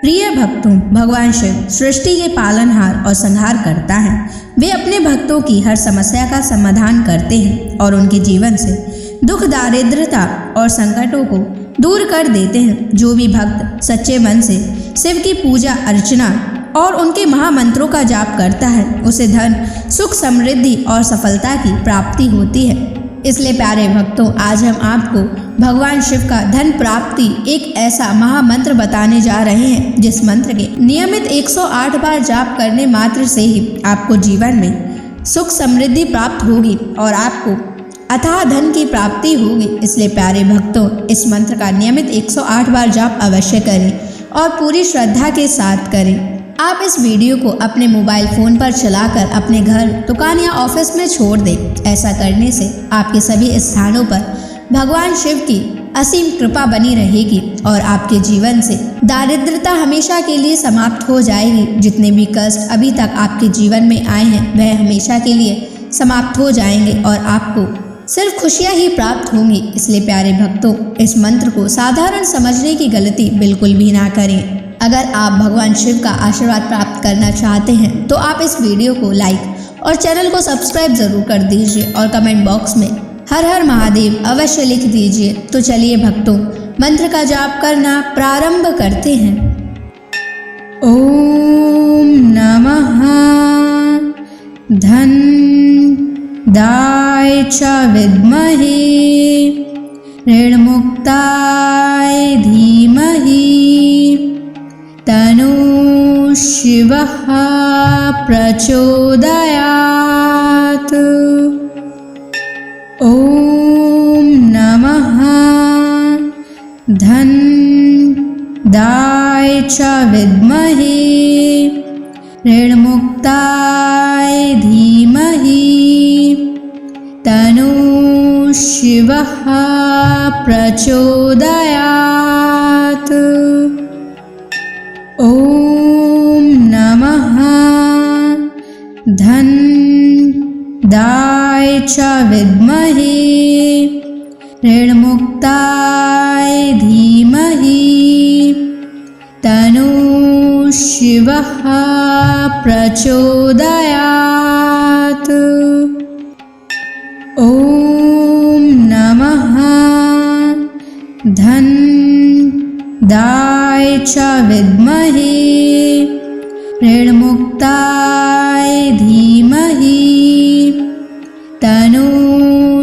प्रिय भक्तों, भगवान शिव सृष्टि के पालनहार और संहार करता है। वे अपने भक्तों की हर समस्या का समाधान करते हैं और उनके जीवन से दुख, दारिद्रता और संकटों को दूर कर देते हैं। जो भी भक्त सच्चे मन से शिव की पूजा अर्चना और उनके महामंत्रों का जाप करता है, उसे धन, सुख, समृद्धि और सफलता की प्राप्ति होती है। इसलिए प्यारे भक्तों, आज हम आपको भगवान शिव का धन प्राप्ति एक ऐसा महामंत्र बताने जा रहे हैं, जिस मंत्र के नियमित 108 बार जाप करने मात्र से ही आपको जीवन में सुख समृद्धि प्राप्त होगी और आपको अथाह धन की प्राप्ति होगी। इसलिए प्यारे भक्तों, इस मंत्र का नियमित 108 बार जाप अवश्य करें और पूरी श्रद्धा के साथ करें। आप इस वीडियो को अपने मोबाइल फ़ोन पर चलाकर अपने घर, दुकान या ऑफिस में छोड़ दें। ऐसा करने से आपके सभी स्थानों पर भगवान शिव की असीम कृपा बनी रहेगी और आपके जीवन से दारिद्रता हमेशा के लिए समाप्त हो जाएगी। जितने भी कष्ट अभी तक आपके जीवन में आए हैं, वह हमेशा के लिए समाप्त हो जाएंगे और आपको सिर्फ खुशियाँ ही प्राप्त होंगी। इसलिए प्यारे भक्तों, इस मंत्र को साधारण समझने की गलती बिल्कुल भी ना करें। अगर आप भगवान शिव का आशीर्वाद प्राप्त करना चाहते हैं तो आप इस वीडियो को लाइक और चैनल को सब्सक्राइब जरूर कर दीजिए और कमेंट बॉक्स में हर हर महादेव अवश्य लिख दीजिए। तो चलिए भक्तों, मंत्र का जाप करना प्रारंभ करते हैं। ओम नमः धन दाय च विद्महे ऋणमुक्ताय धीमहि तनु शिवः प्रचोदयात्। ओम नमः धन दाय च विद्महे ऋणमुक्ताय धीमहि तनु शिवः प्रचोदयात्। ओम नमः धन दाय च विद्महे ऋणमुक्ताय धीमहि तनु शिवः प्रचोदयात्। ओम नमः धन दाय च विद्महे ऋणमुक्ताय धीमहि तनु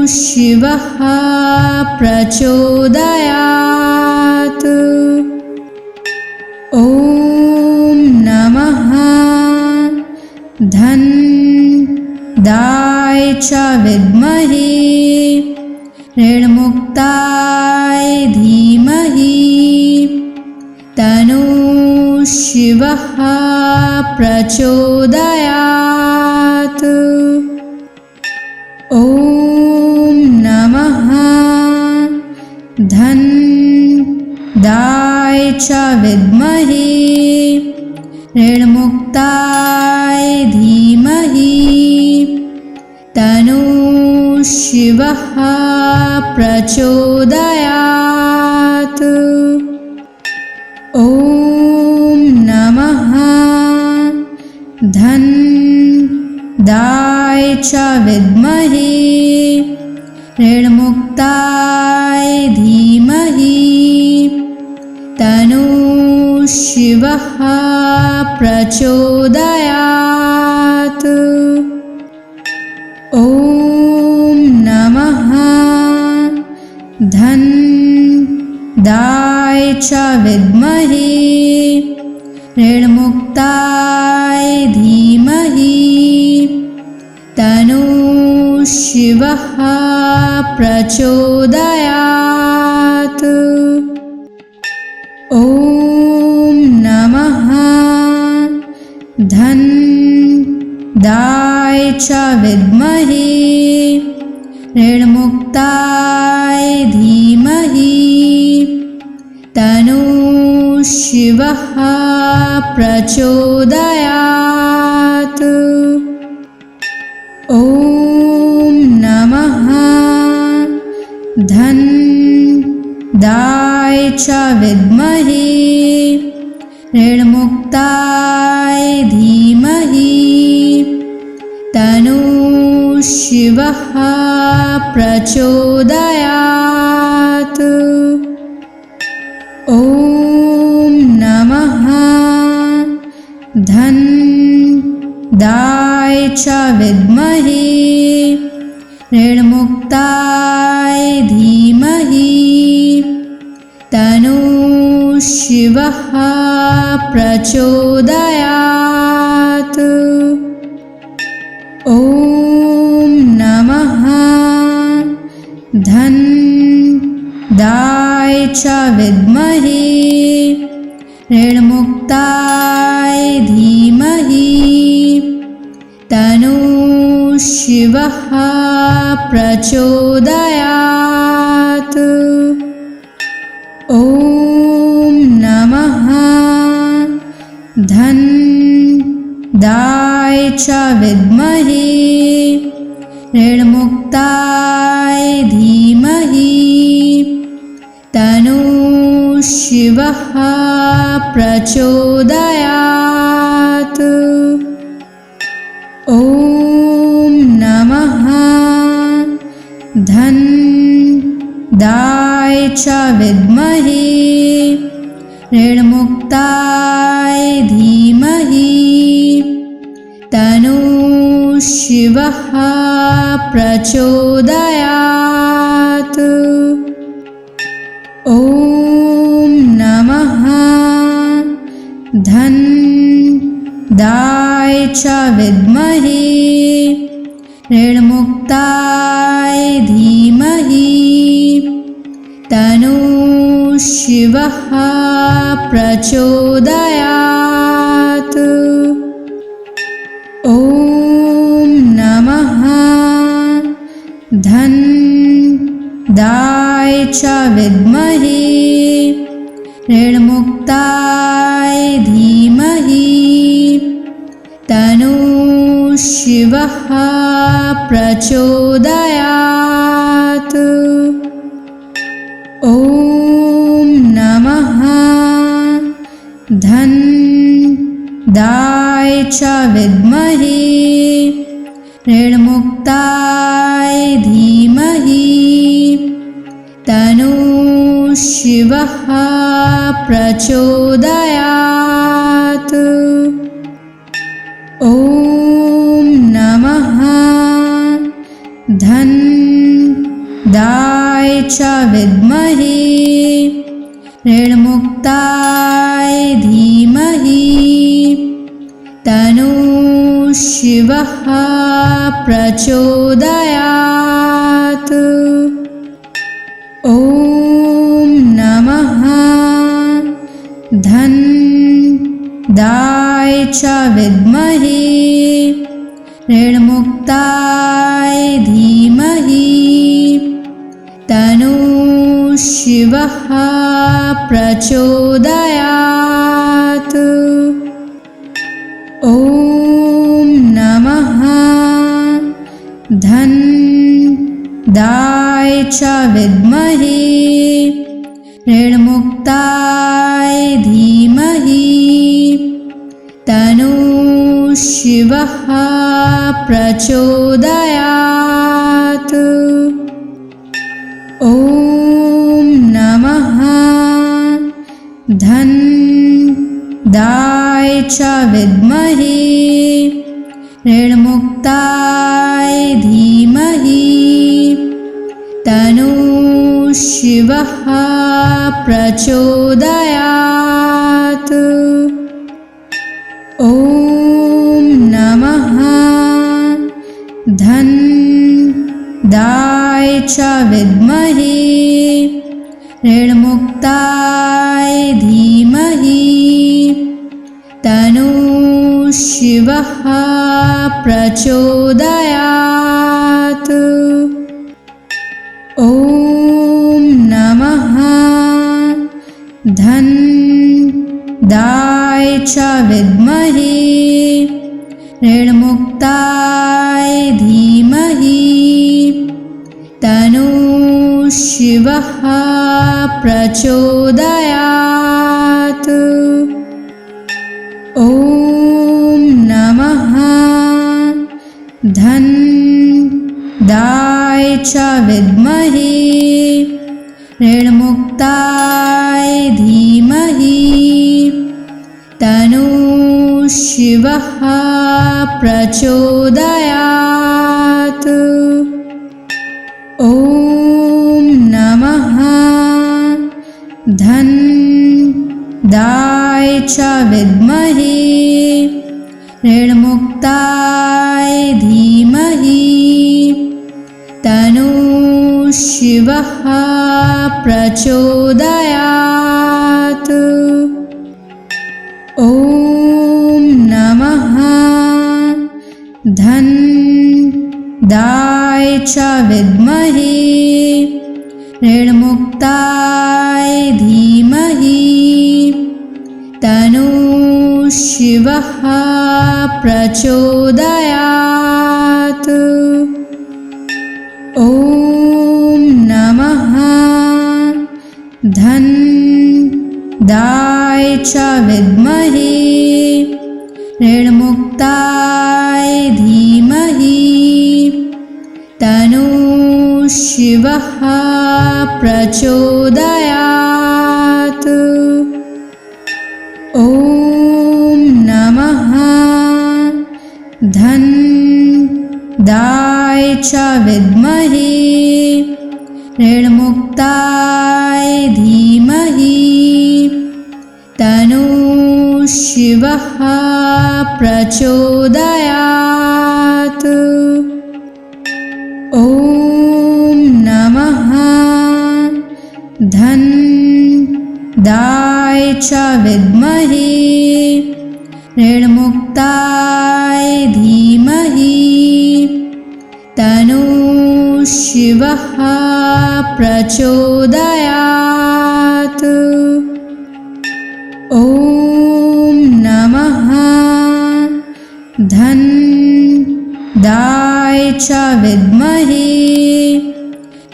शिवः प्रचोदयात्। ओम नमः धन दाय च विद्महे ऋणमुक्ताय धीमहि तनु शिवः प्रचोदयात्। ओम नमः धन दाय च विद्महे ऋणमुक्ताय धीमहि तनु शिवः प्रचोदयात्। ओम नमः धन दाय च विद्महे ऋणमुक्ताय धीमहि तनु शिवः प्रचोदयात्। ओम नमः धन दाय च विद्महे ऋणमुक्ताय धीमहि तनु शिवः प्रचोदयात्। ओम नमः धन दाय च विद्महे ऋणमुक्ताय धीमहि तनु शिवः प्रचोदयात्। ओम नमः धन दाय च विद्महे ऋणमुक्ताय धीमहि तन्नः शिवः प्रचोदयात्। ॐ नमः धन्दाय च विद्महे ऋणमुक्ताय धीमहि तन्नः शिवः प्रचोदयात्। ॐ नमः धन्दाय च विद्महे ऋणमुक्ताय धीमहि तन्नः शिवः प्रचोदयात्। ॐ नमः धन्दाय च विद्महे ऋणमुक्ताय धीमहि तन्नः शिवः प्रचोदयात्। ॐ नमः धन्दाय च विद्महे ऋणमुक्ताय धीमहि तन्नः शिवः प्रचोदयात्। ॐ नमः धन्दाय च विद्महे ऋणमुक्ताय धीमहि तन्नः शिवः प्रचोदयात्। ॐ नमः धन्दाय च विद्महे ऋणमुक्ताय धीमहि तन्नः शिवः प्रचोदयात्। ॐ नमः धन्दाय च विद्महे ऋणमुक्ताय धीमहि तन्नः शिवः प्रचोदयात्। ॐ नमः धन्दाय च विद्महे ऋणमुक्ताय धीमहि तन्नः शिवः प्रचोदयात्। ॐ नमः धन्दाय च विद्महे ऋणमुक्ताय धीमहि तन्नः शिवः प्रचोदयात्। ॐ नमः धन्दाय च विद्महे ऋणमुक्ताय धीमहि तन्नः शिवः प्रचोदयात्। ॐ नमः धन्दाय च विद्महे ऋणमुक्ताय धीमहि तन्नः शिवः प्रचोदयात्। ॐ नमः धन्दाय च विद्महे ऋणमुक्ताय धीमहि तन्नः शिवः प्रचोदयात्। ॐ नमः धन्दाय च विद्महे ऋणमुक्ताय धीमहि तन्नः शिवः प्रचोदयात्। च विद्महे ऋणमुक्ताय धीमहि तन्नः शिवः प्रचोदयात्। ॐ नमः धनदाय च विद्महे ऋणमुक्ताय धीमहि तन्नः शिवः प्रचोदयात्। ॐ नमः धनदाय च विद्महे ऋणमुक्ताय धीमहि तन्नः शिवः प्रचोदयात्। ॐ नमः धनदाय च विद्महे ऋणमुक्ताय धीमहि तन्नः शिवः प्रचोदयात्। ॐ नमः धनदाय च विद्महे ऋणमुक्ताय धीमहि तन्नः शिवः प्रचोदयात्। ॐ नमः धनदाय च विद्महे ऋणमुक्ताय धीमहि तन्नः शिवः प्रचोदयात्। ॐ नमः धनदाय च विद्महे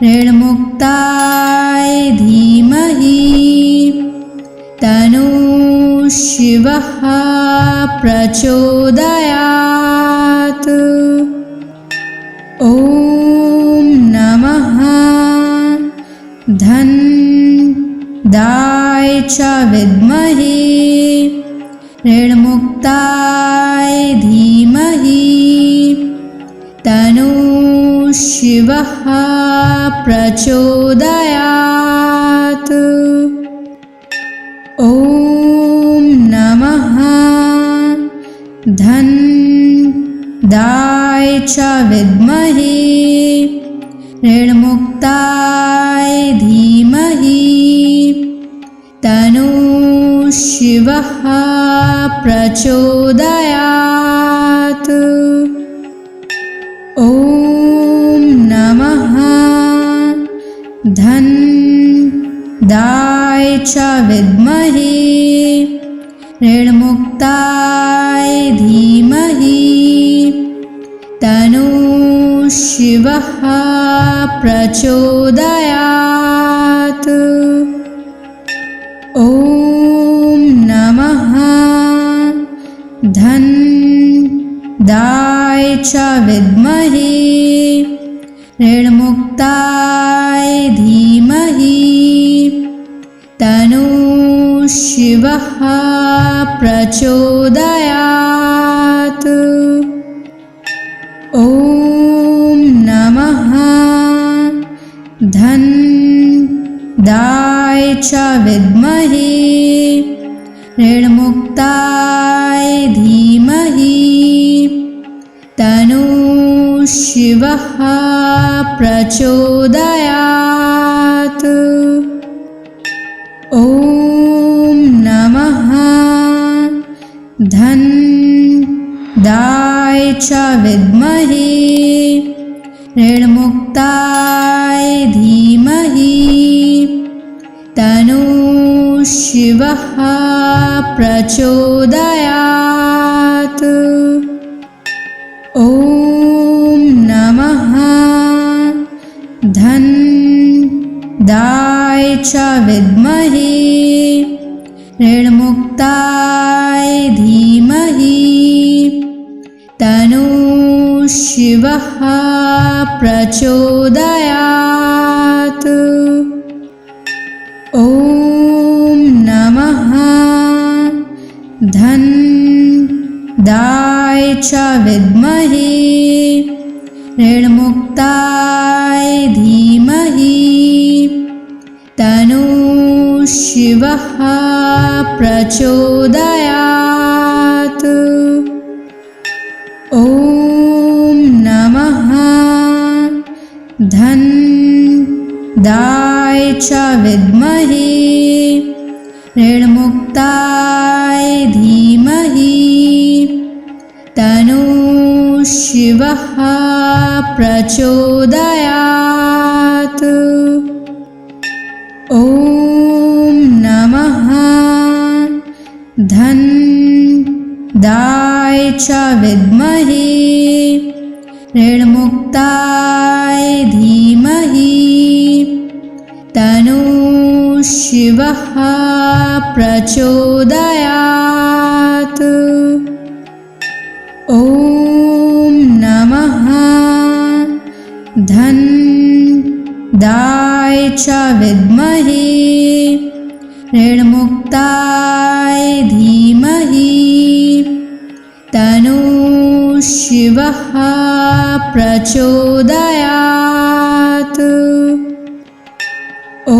ऋणमुक्ताय धीमहि तन्नः शिवः प्रचोदयात्। ॐ नमः धनदाय च विद्महे ऋणमुक्ताय धीमहि तन्नः शिवः प्रचोदयात्। ॐ नमः धनदाय च विद्महे ऋणमुक्ताय धीमहि तन्नः शिवः प्रचोदयात्। ॐ नमः धनदाय च विद्महे ऋणमुक्ताय धीमहि तन्नः शिवः प्रचोदयात्। ॐ नमः धनदाय च विद्महे ऋणमुक्ताय धीमहि तन्नः शिवः प्रचोदयात्। ॐ नमः धनदाय च विद्महे ऋणमुक्ताय धीमहि तन्नः शिवः प्रचोदयात्। ॐ नमः धनदाय च विद्महे ऋणमुक्ताय धीमहि तन्नः शिवः प्रचोदयात्। ॐ नमः धनदाय च विद्महे ऋणमुक्ताय धीमहि तन्नः शिवः प्रचोदयात्। ॐ नमः धन्दाय च विद्महे ऋणमुक्ताय धीमहि तन्नो शिवः प्रचोदयात्। ॐ नमः धन्दाय च विद्महे ऋणमुक्ताय धीमहि तन्नो शिवः प्रचोदयात्। ॐ नमः धन्दाय च विद्महे ऋणमुक्ताय धीमहि तन्नो शिवः प्रचोदयात्। ॐ नमः धन्दाय च विद्महे ऋणमुक्ताय धीमहि तन्नो शिवः प्रचोदयात्। ॐ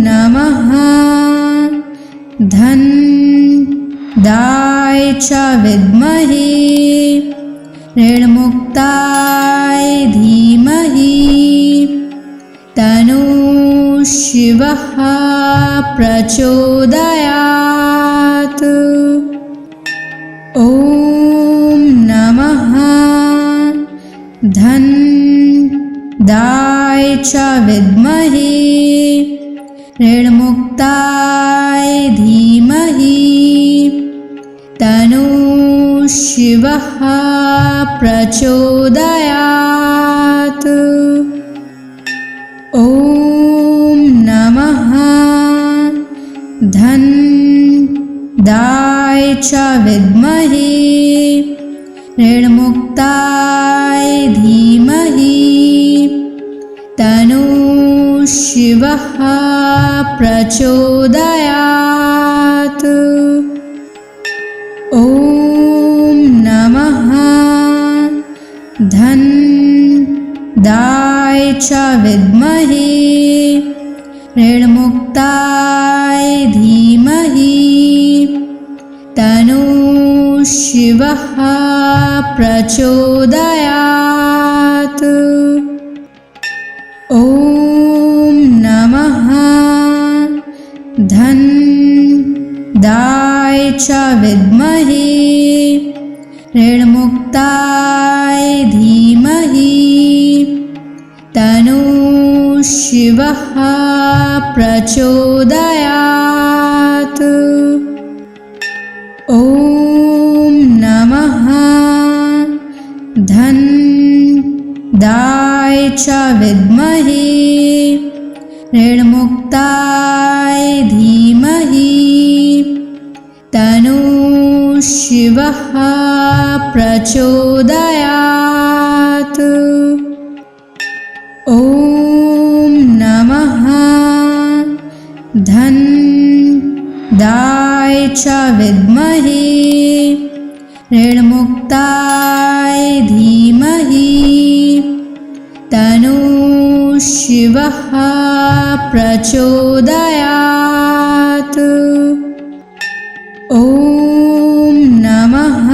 नमः धन्दाय च विद्महे ऋणमुक्ताय धीमहि तन्नो शिवः प्रचोदयात्। ॐ नमः धन्दाय च विद्महे ऋणमुक्ताय धीमहि तन्नो शिवः प्रचोदयात्। ॐ नमः धन्दाय च विद्महे ऋणमुक्ताय धीमहि तन्नो शिवः प्रचोदयात्। ॐ नमः धन्दाय च विद्महे ऋणमुक्ताय धीमहि तन्नो शिवः प्रचोदयात्। ॐ नमः धन्दाय च विद्महे ऋणमुक्ताय धीमहि तन्नो शिवः प्रचोदयात्। ॐ नमः धन्दाय च विद्महे ऋणमुक्ताय धीमहि तन्नो शिवः प्रचोदयात्। ॐ नमः धन्दाय च विद्महे ऋणमुक्ताय धीमहि तन्नो शिवः प्रचोदयात्। ॐ नमः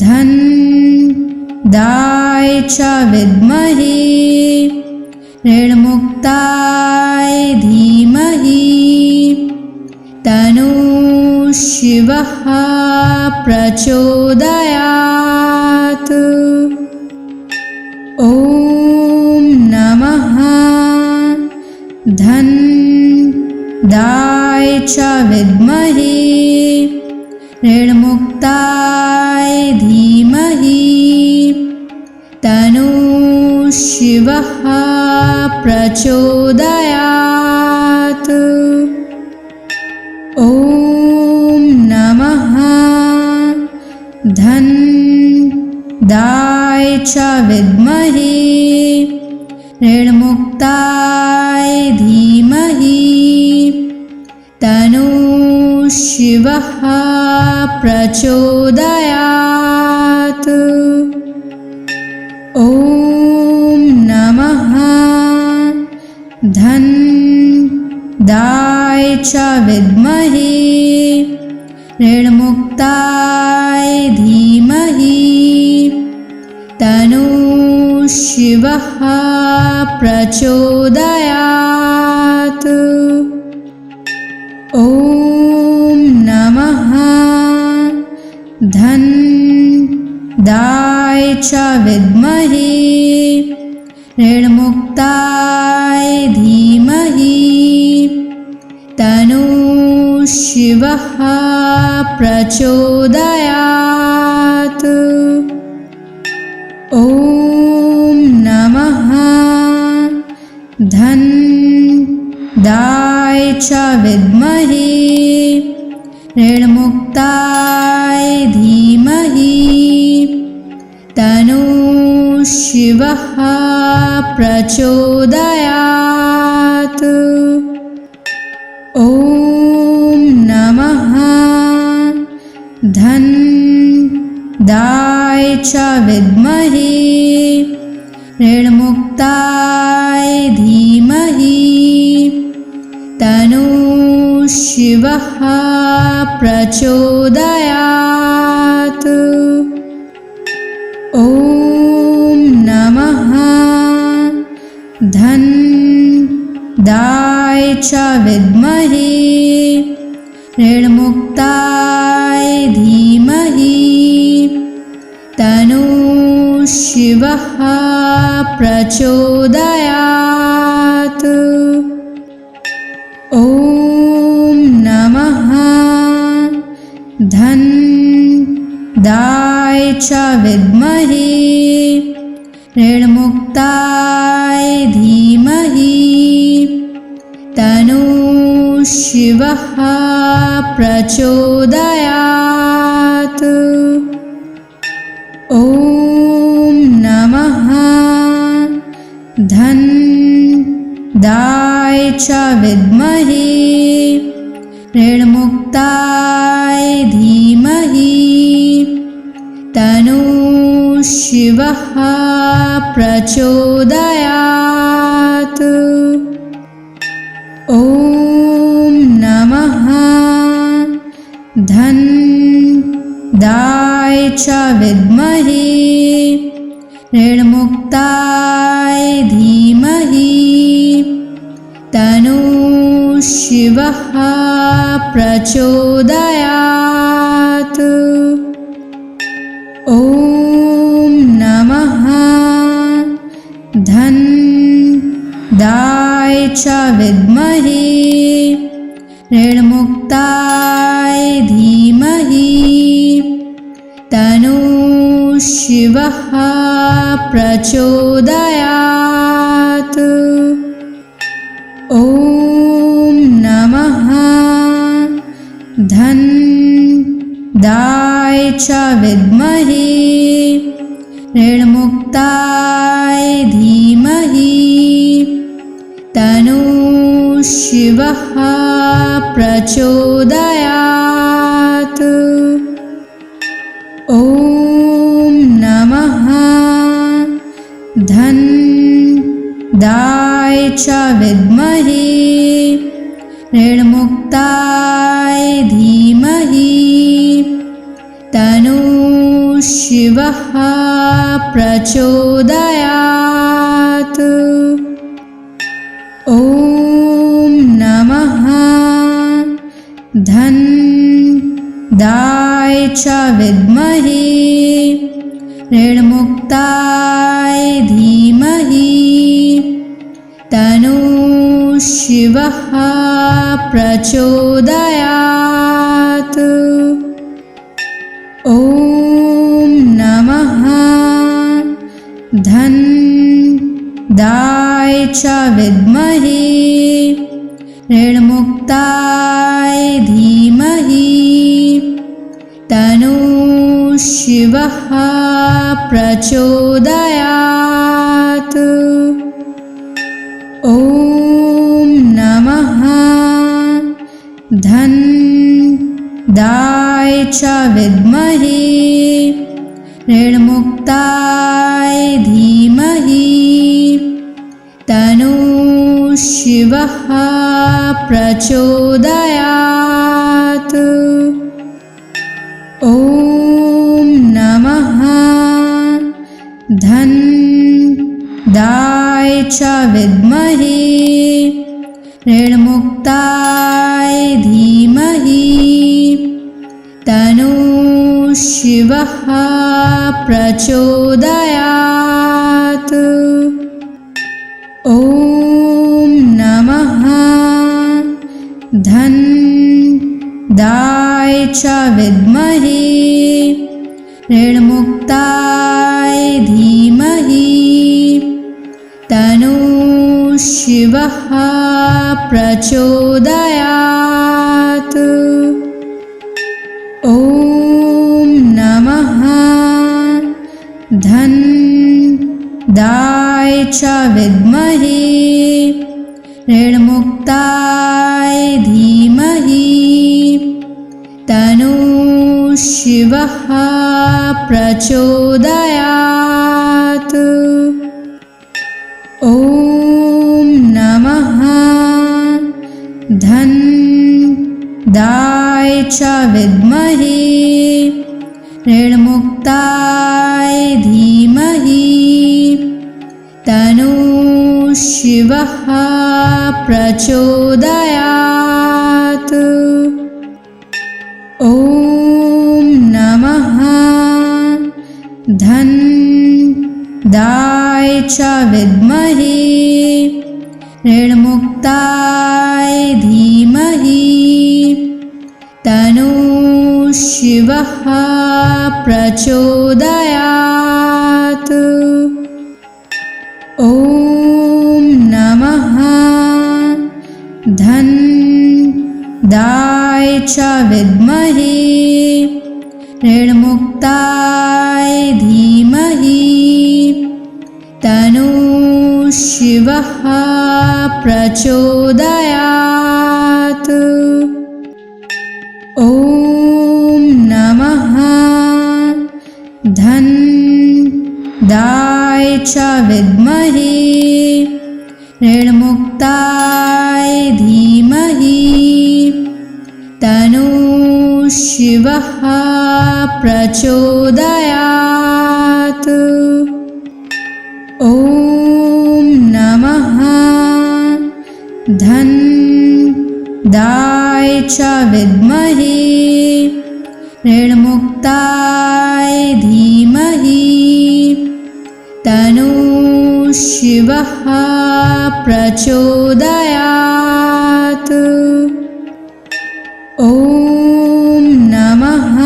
धन्दाय च विद्महे ऋणमुक्ताय धीमहि तन्नो शिवः प्रचोदयात्। ॐ नमः धन्दाय च विद्महे ऋणमुक्ताय धीमहि तन्नो शिवः प्रचोदयात्। ॐ नमः धन्दाय च विद्महे ऋणमुक्ताय धीमहि तन्नः शिवः प्रचोदयात्। ॐ नमः धनदाय च विद्महे ऋणमुक्ताय धीमहि तन्नः शिवः प्रचोदयात्। ॐ नमः धनदाय च विद्महे ऋणमुक्ताय धीमहि तन्नः शिवः प्रचोदयात्। ॐ नमः धनदाय च विद्महे ऋणमुक्ताय धीमहि तन्नः शिवः प्रचोदयात्। ॐ नमः धनदाय च विद्महे ऋणमुक्ताय धीमहि तन्नः शिवः प्रचोदयात्। ॐ नमः धनदाय च विद्महे ऋणमुक्ताय धीमहि तन्नः शिवः प्रचोदयात्। ॐ नमः धनदाय च विद्महे ऋणमुक्ताय धीमहि तन्नः शिवः प्रचोदयात्। ॐ नमः धनदाय च विद्महे ऋणमुक्ताय धीमहि तन्नः शिवः प्रचोदयात्। ॐ नमः धनदाय च विद्महे ऋणमुक्ताय धीमहि तन्नः शिवः प्रचोदयात्। ॐ नमः धनदाय च विद्महे ऋणमुक्ताय धीमहि तन्नः शिवः प्रचोदयात्। ॐ नमः धनदाय च विद्महे ऋणमुक्ताय धीमहि तन्नः शिवः प्रचोदयात्। ॐ नमः धनदाय च विद्महे ऋणमुक्ताय धीमहि तन्नः शिवः प्रचोदयात्। ॐ नमः धनदाय च विद्महे ऋणमुक्ताय धीमहि तन्नः शिवः प्रचोदयात्। ॐ नमः धनदाय च विद्महे ऋणमुक्ताय धीमहि तन्नः शिवः शिवः प्रचोदयात्। ॐ नमः धन्दाय च विद्महे ऋणमुक्ताय धीमहि तन्नो शिवः प्रचोदयात्। ॐ नमः धन्दाय च विद्महे ऋणमुक्ताय धीमहि तन्नो शिवः प्रचोदयात्। ॐ नमः धन्दाय च विद्महे ऋणमुक्ताय धीमहि तन्नो शिवः प्रचोदयात्। ॐ नमः धन्दाय च विद्महे ऋणमुक्ताय धीमहि तन्नो शिवः प्रचोदयात्। ॐ नमः धन्दाय च विद्महे ऋणमुक्ताय धीमहि तन्नो शिवः प्रचोदयात्। ॐ नमः धन्दाय च विद्महे ऋणमुक्ताय धीमहि तन्नो शिवः प्रचोदयात्। ॐ नमः धन्दाय च विद्महे ऋणमुक्ताय धीमहि तन्नो शिवः प्रचोदयात्। ॐ नमः धन्दाय च विद्महे ऋणमुक्ताय धीमहि तन्नो शिवः प्रचोदयात्। ॐ नमः धन्दाय च विद्महे ऋणमुक्ताय धीमहि तन्नो शिवः प्रचोदयात्। ॐ नमः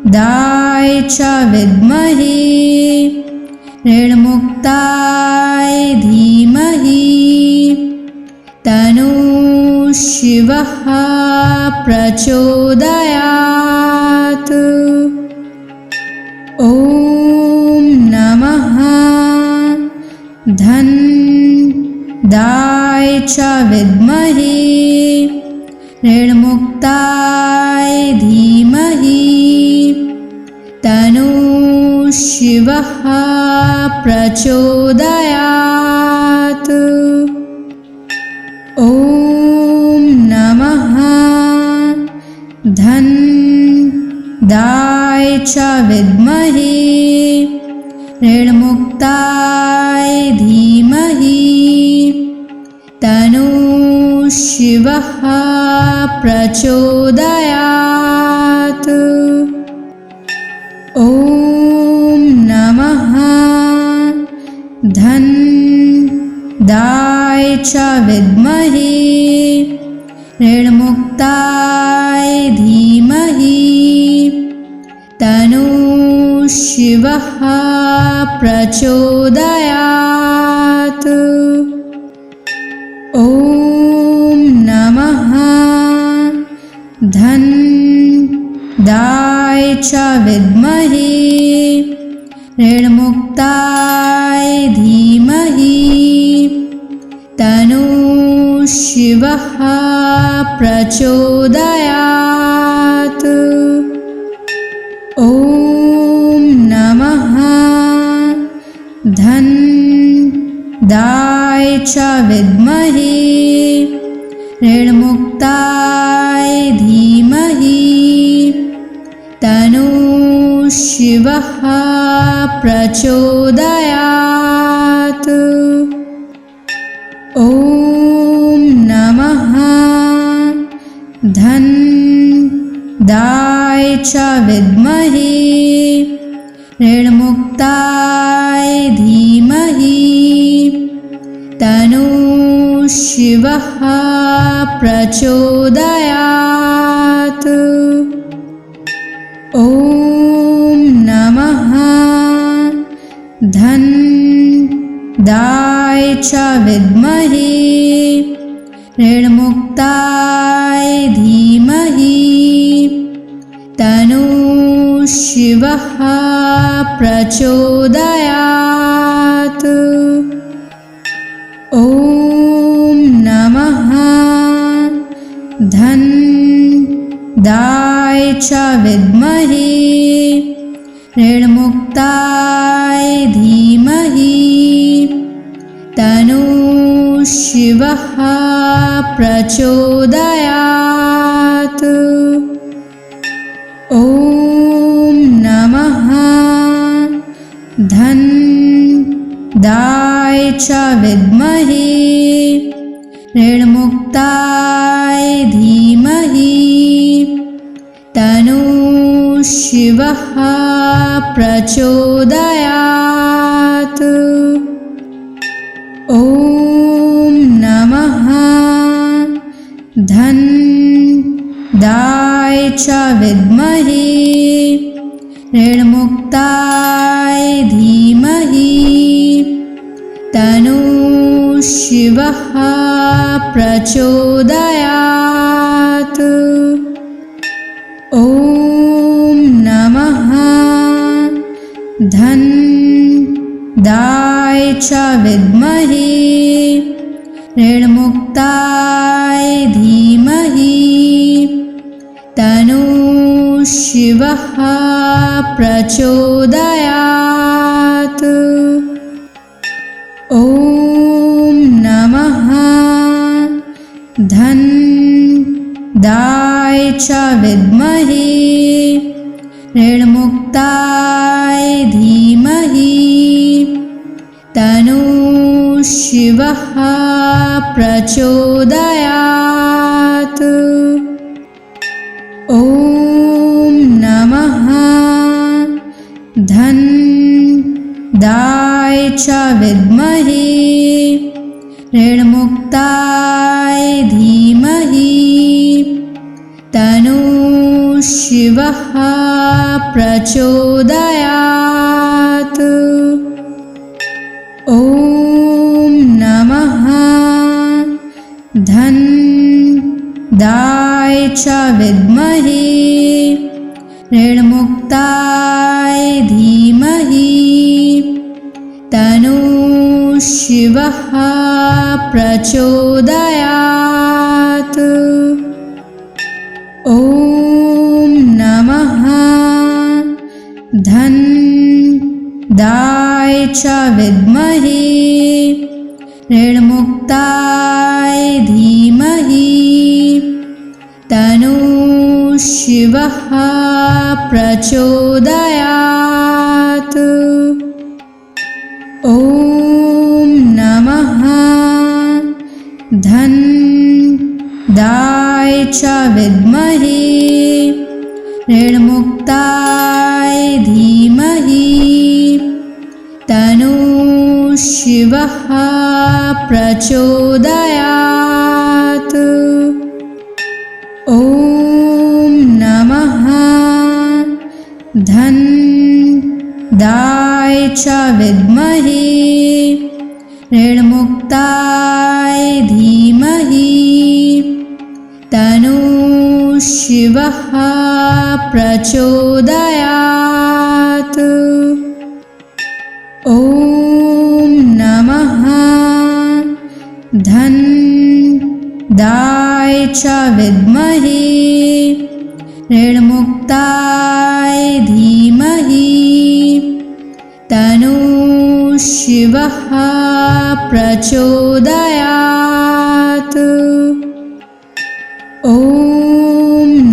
धन्दाय च विद्महे ऋणमुक्ताय धीमहि तन्नो शिवः प्रचोदयात्। ॐ नमः धन्दाय च विद्महे ऋणमुक्ताय धीमहि तन्नो शिवः प्रचोदयात्। ॐ नमः धन्दाय च विद्महे ऋणमुक्ताय धीमहि तन्नो शिवः प्रचोदयात्। ॐ नमः धन्दाय च विद्महे ऋणमुक्ताय धीमहि तन्नो शिवः प्रचोदयात्। ॐ नमः धन्दाय च विद्महे ऋणमुक्ताय धीमहि तन्नो शिवः प्रचोदयात्। ॐ नमः धनदाय च विद्महे ऋणमुक्ताय धीमहि तन्नो शिवः प्रचोदयात्। ॐ नमः धनदाय च विद्महे ऋणमुक्ताय धीमहि तन्नो शिवः प्रचोदयात्। ॐ नमः धनदाय च विद्महे ऋणमुक्ताय धीमहि तन्नो शिवः प्रचोदयात्। ॐ नमः धनदाय च विद्महे ऋणमुक्ताय धीमहि तन्नो शिवः प्रचोदयात्। ॐ नमः धनदाय च विद्महे ऋणमुक्ताय धीमहि तन्नो शिवः प्रचोदयात्। ॐ नमः धनदाय च विद्महे ऋणमुक्ताय धीमहि तन्नो शिवः प्रचोदयात्। ॐ नमः धनदाय च विद्महे ऋणमुक्ताय धीमहि तन्नो शिवः प्रचोदयात्। ॐ नमः धनदाय च विद्महे ऋणमुक्ताय धीमहि तन्नो शिवः प्रचोदयात्। ॐ नमः धनदाय च विद्महे ऋणमुक्ताय धीमहि तन्नो शिवः प्रचोदयात्। ॐ नमः धनदाय च विद्महे ऋणमुक्ताय धीमहि तन्नो शिवः प्रचोदयात्। ॐ नमः धनदाय च विद्महे ऋणमुक्ताय धीमहि तन्नो शिवः प्रचोदयात्। ॐ नमः धनदाय च विद्महे ऋणमुक्ताय धीमहि तन्नो शिवः प्रचोदयात्। ॐ नमः धनदाय च विद्महे ऋणमुक्ताय धीमहि तन्नो शिवः प्रचोदयात्। ॐ नमः धन्दाय च विद्महे ऋणमुक्ताय धीमहि तन्नो शिवः प्रचोदयात्। ॐ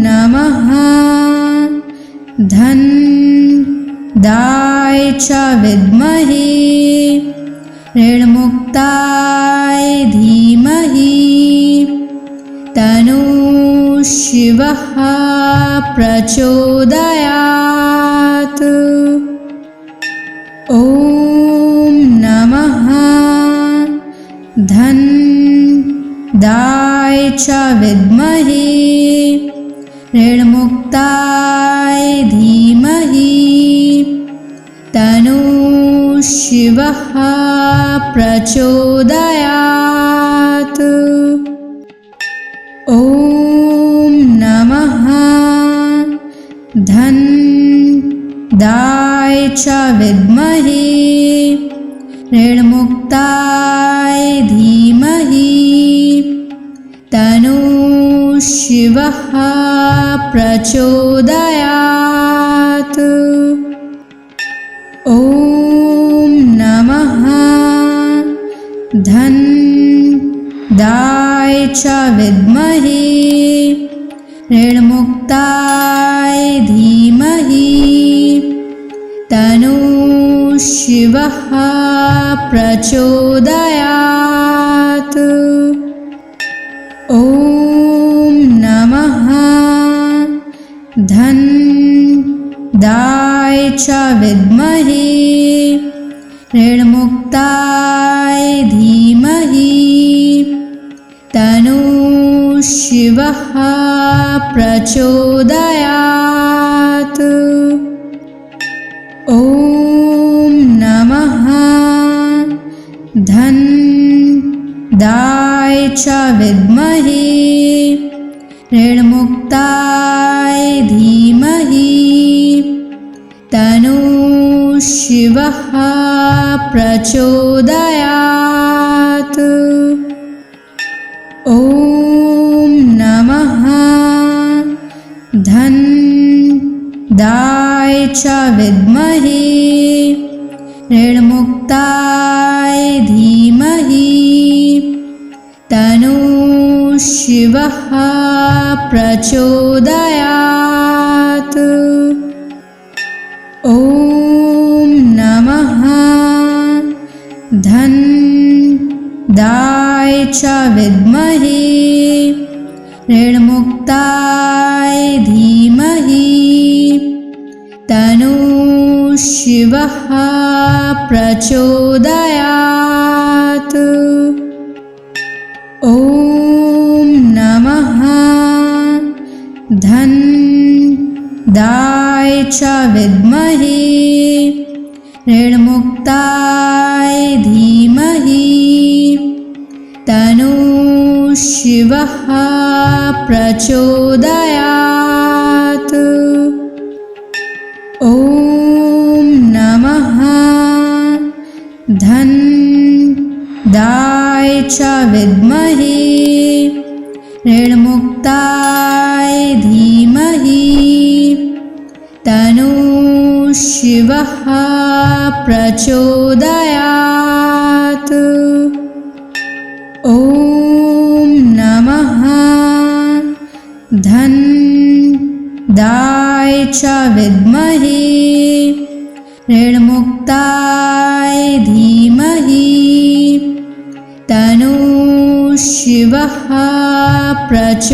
नमः धन्दाय च विद्महे ऋणमुक्ताय धीमहि तन्नो शिवः प्रचोदयात्। ॐ नमः धन्दाय च विद्महे ऋणमुक्ताय धीमहि तन्नो शिवः प्रचोदयात्। ॐ नमः धन्दाय च विद्महे ऋणमुक्ताय धीमहि तन्नो शिवः प्रचोदयात्। ॐ नमः धन्दाय च विद्महे ऋणमुक्ताय धीमहि तन्नो शिवः प्रचोदयात्। ॐ नमः धन्दाय च विद्महे ऋणमुक्ताय धीमहि तन्नो शिवः प्रचोदयात्। ॐ नमः धन्दाय च विद्महे ऋणमुक्ताय धीमहि तन्नो शिवः प्रचोदयात्। ॐ नमः धन्दाय च विद्महे ऋणमुक्ताय धीमहि तन्नो शिवः प्रचोदयात्। ॐ नमः धन्दाय च विद्महे ऋणमुक्ताय धीमहि तन्नो शिवः प्रचोदयात्। ॐ नमः धन्दाय च विद्महे ऋणमुक्ताय धीमहि तन्नो शिवः प्रचोदयात्। ॐ नमः धन्दाय च विद्महे ऋणमुक्ताय धीमहि तन्नो शिवः प्रचोदयात्। ॐ नमः धन्दाय च विद्महे ऋणमुक्ताय धीमहि तन्नो शिवः प्रचोदयात्।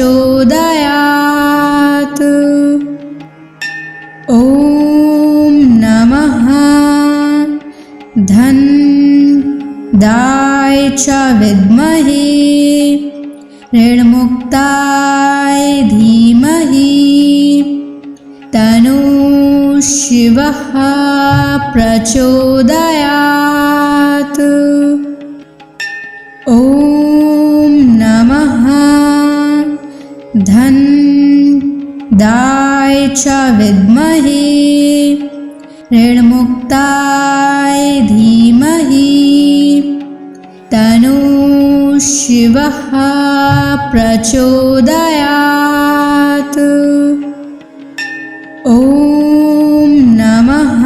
ॐ नमः धन्दाय च विद्महे ऋणमुक्ताय धीमहि तन्नो शिवः प्रचोदयात्। ॐ नमः च विद्महे ऋणमुक्ताय धीमहि तन्नो शिवः प्रचोदयात्। ॐ नमः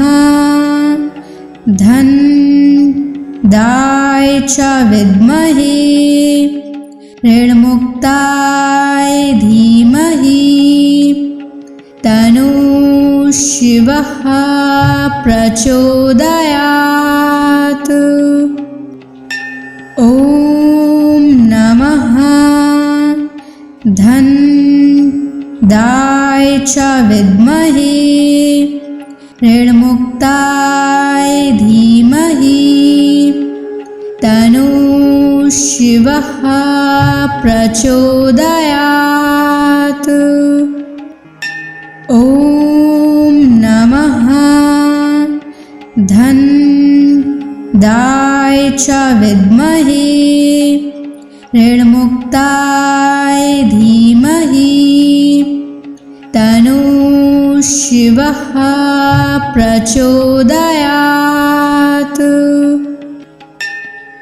धन्दाय च विद्महे ऋणमुक्ताय धीमहि तन्नो शिवः प्रचोदयात्। ॐ नमः धन्दाय च विद्महे ऋणमुक्ताय धीमहि तन्नो शिवः प्रचोदयात्। ॐ नमः धन्दाय च विद्महे ऋणमुक्ताय धीमहि तन्नो शिवः प्रचोदयात्।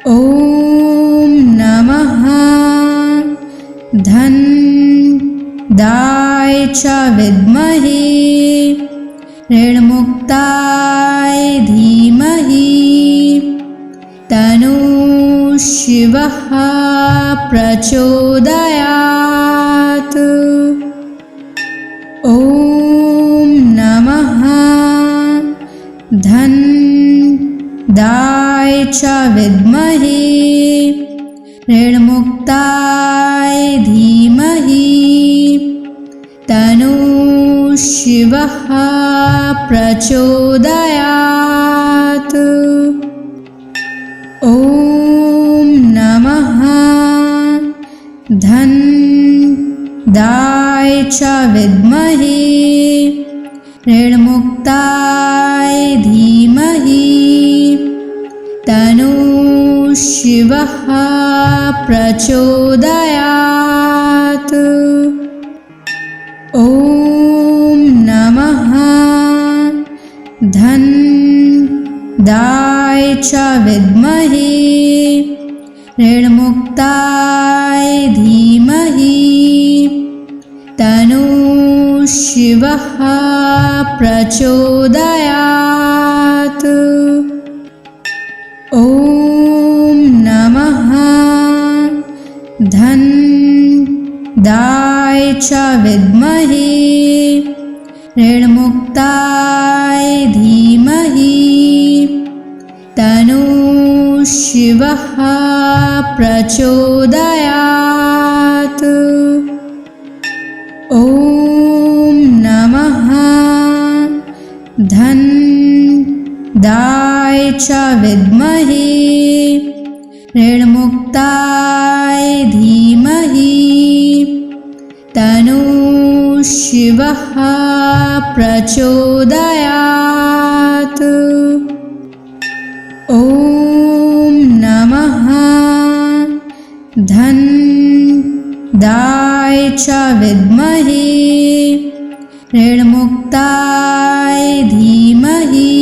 ॐ नमः धन्दाय च विद्महे ऋणमुक्ताय धीमहि तन्नो शिवः प्रचोदयात्। ॐ नमः धन्दाय च विद्महे ऋणमुक्ताय धीमहि तन्नो शिवः प्रचोदयात्। ॐ नमः धन्दाय च विद्महे ऋणमुक्ताय धीमहि तन्नो शिवः प्रचोदयात्। ॐ नमः धन्दाय च विद्महे ऋणमुक्ताय धीमहि तन्नो शिवः प्रचोदयात्। ॐ नमः धन्दाय च विद्महे ऋणमुक्ताय धीमहि तन्नो शिवः प्रचोदयात्। ॐ नमः धन्दाय च विद्महे ऋणमुक्ताय धीमहि तन्नो शिवः प्रचोदयात्। ॐ नमः धन्दाय च विद्महे ऋणमुक्ताय धीमहि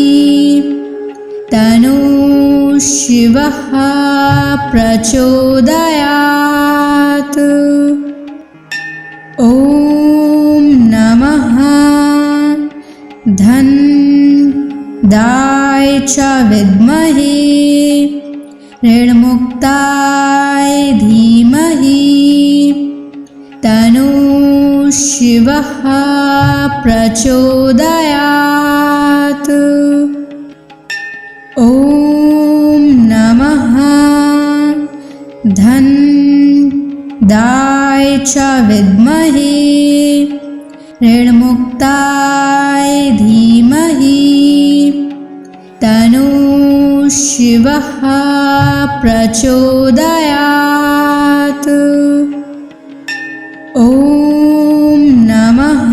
तन्नो शिवः प्रचोदयात्। ॐ नमः धन्दाय च विद्महे ऋणमुक्ताय धीमहि तन्नो शिवः प्रचोदयात्। ॐ नमः धन्दाय च विद्महे ऋणमुक्ताय धीमहि तन्नो शिवः प्रचोदयात्। ॐ नमः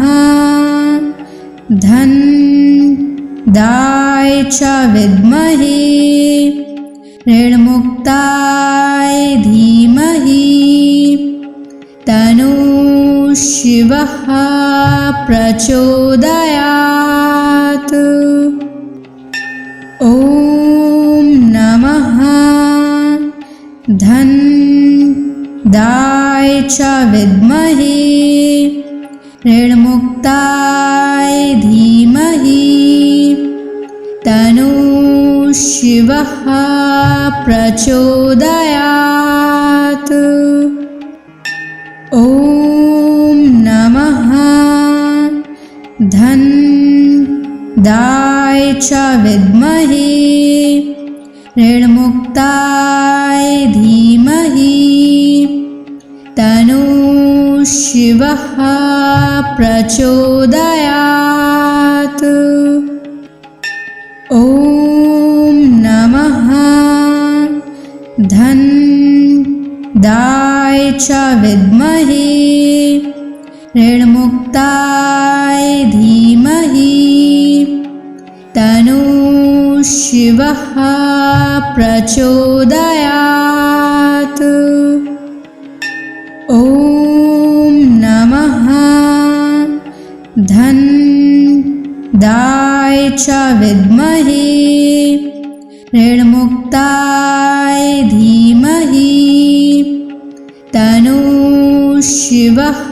धन्दाय च विद्महे ऋणमुक्ताय धीमहि तन्नो शिवः प्रचोदयात्। ॐ नमः धन्दाय च विद्महे ऋणमुक्ताय धीमहि तन्नो शिवः प्रचोदयात्। ॐ नमः धन्दाय च विद्महे ऋणमुक्ताय धीमहि तन्नो शिवः प्रचोदयात्। ॐ नमः धन्दाय च विद्महे ऋणमुक्ताय धीमहि तन्नो शिवः प्रचोदयात्। ॐ नमः धन्दाय च विद्महे ऋणमुक्ताय धीमहि तन्नो शिवः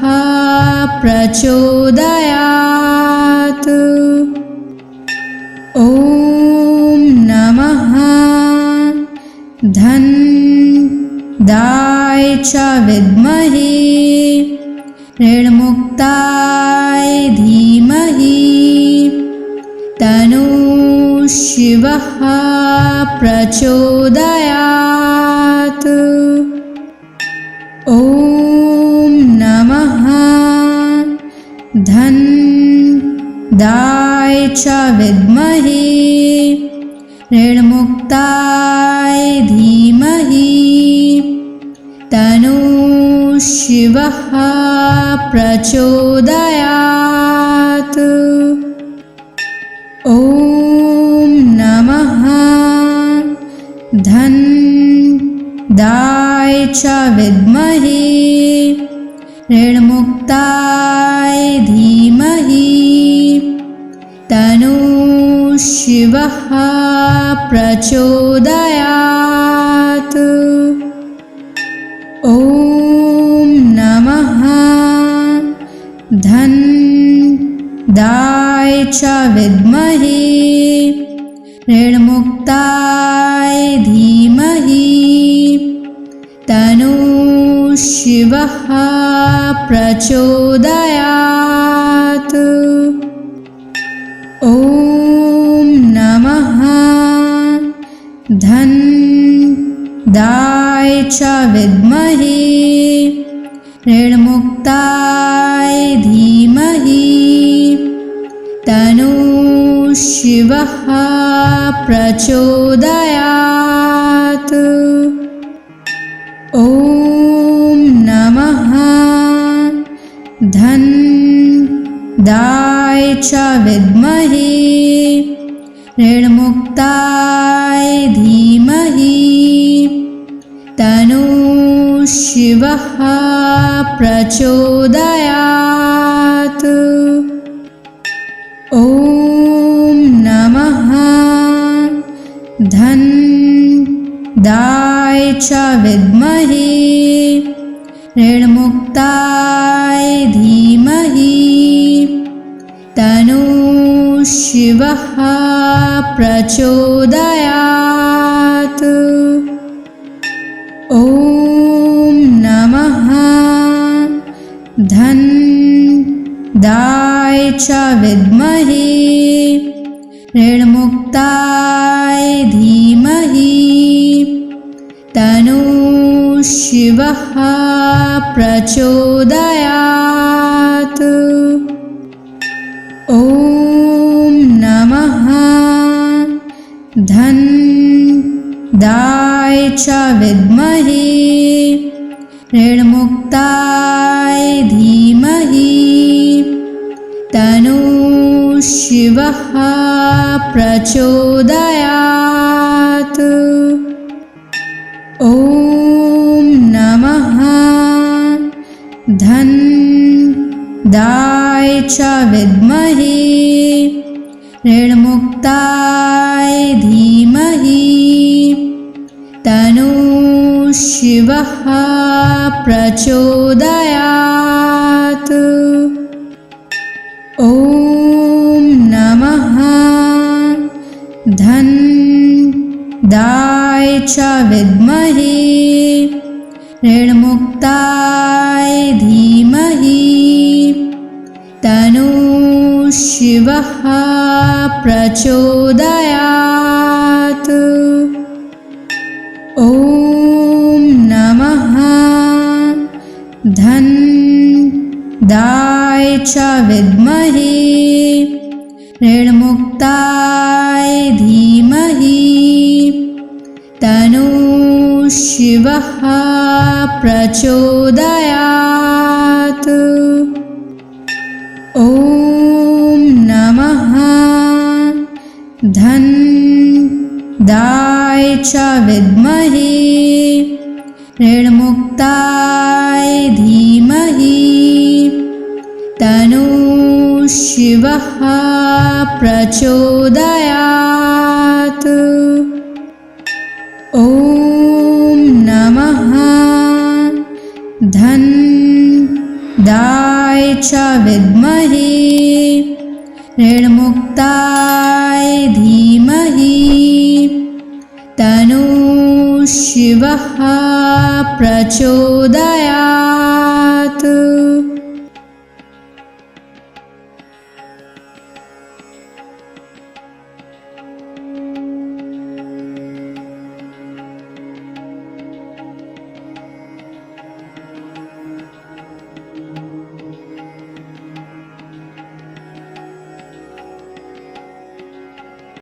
प्रचोदयात्। ॐ नमः धन्दाय च विद्महे ऋणमुक्ताय धीमहि तन्नो शिवः प्रचोदयात्। ॐ नमः धन्दाय च विद्महे ऋणमुक्ताय धीमहि तन्नो शिवः प्रचोदयात्। ॐ नमः धन्दाय च विद्महे ऋणमुक्ताय धीमहि तन्नो शिवः प्रचोदयात्। ॐ नमः धन्दाय च विद्महे ऋणमुक्ताय धीमहि तन्नो शिवः प्रचोदयात्। ॐ नमः धन्दाय च विद्महे ऋणमुक्ताय धीमहि तन्नो शिवः प्रचोदयात्। ॐ नमः धन्दाय च विद्महे ऋणमुक्ताय धीमहि तन्नो शिवः प्रचोदयात्। ॐ नमः धन्दाय च विद्महे ऋणमुक्ताय धीमहि तन्नो शिवः प्रचोदयात्। ॐ नमः धन्दाय च विद्महे ऋणमुक्ताय धीमहि तन्नो शिवः प्रचोदयात्। ॐ नमः धन्दाय च विद्महे ऋणमुक्ताय धीमहि तन्नो शिवः प्रचोदयात्। ॐ नमः धन्दाय च विद्महे ऋणमुक्ताय धीमहि तन्नो शिवः प्रचोदयात्। ॐ नमः धन्दाय च विद्महे ऋणमुक्ताय धीमहि तन्नो शिवः प्रचोदयात्। ॐ नमः धन्दाय च विद्महे ऋणमुक्ताय धीमहि तन्नो शिवः प्रचोदयात्। ॐ नमः धन्दाय च विद्महे ऋणमुक्ताय धीमहि तन्नो शिवः प्रचोदयात्। ॐ नमः धन्दाय च विद्महे ऋणमुक्ताय धीमहि तन्नो शिवः प्रचोदयात्।